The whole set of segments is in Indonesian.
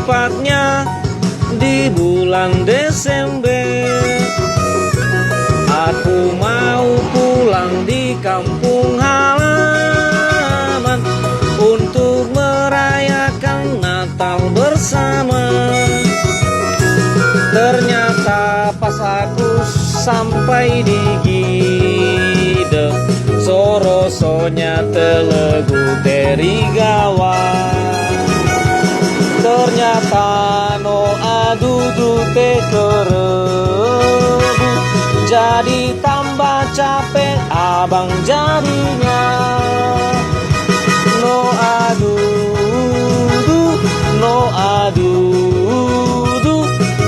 tepatnya di bulan Desember. Aku mau pulang di kampung halaman untuk merayakan Natal bersama. Ternyata pas aku sampai di Gide, sorosonya telegu terigawa. Ternyata no adudu te kerebut, jadi tambah capek abang jadinya. No adudu, no adudu,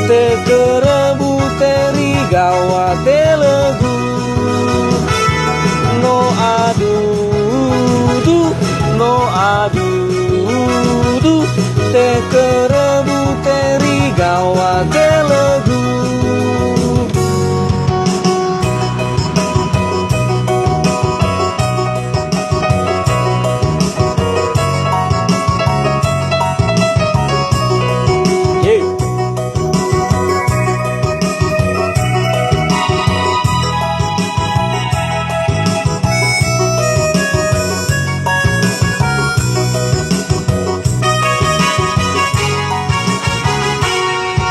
te kerebut terigawa telegu. No adudu, no adudu, te kerebut terigawa telegu.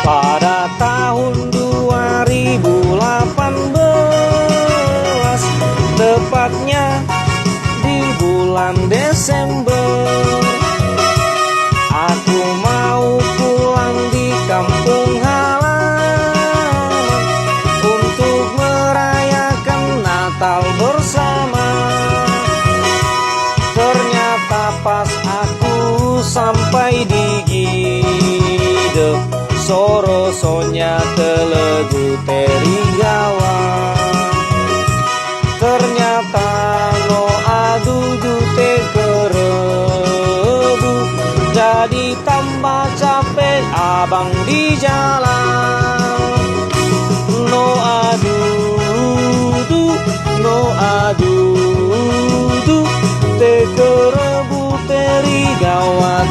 Pada tahun 2018, tepatnya di bulan Desember, aku mau pulang di kampung halaman untuk merayakan Natal bersama. Ternyata pas aku sampai di Gide, sorosonya telegu terigawa. Ternyata no adudu te kerebut, jadi tambah capek abang di jalan. No adudu, no adudu, te kerebut terigawa.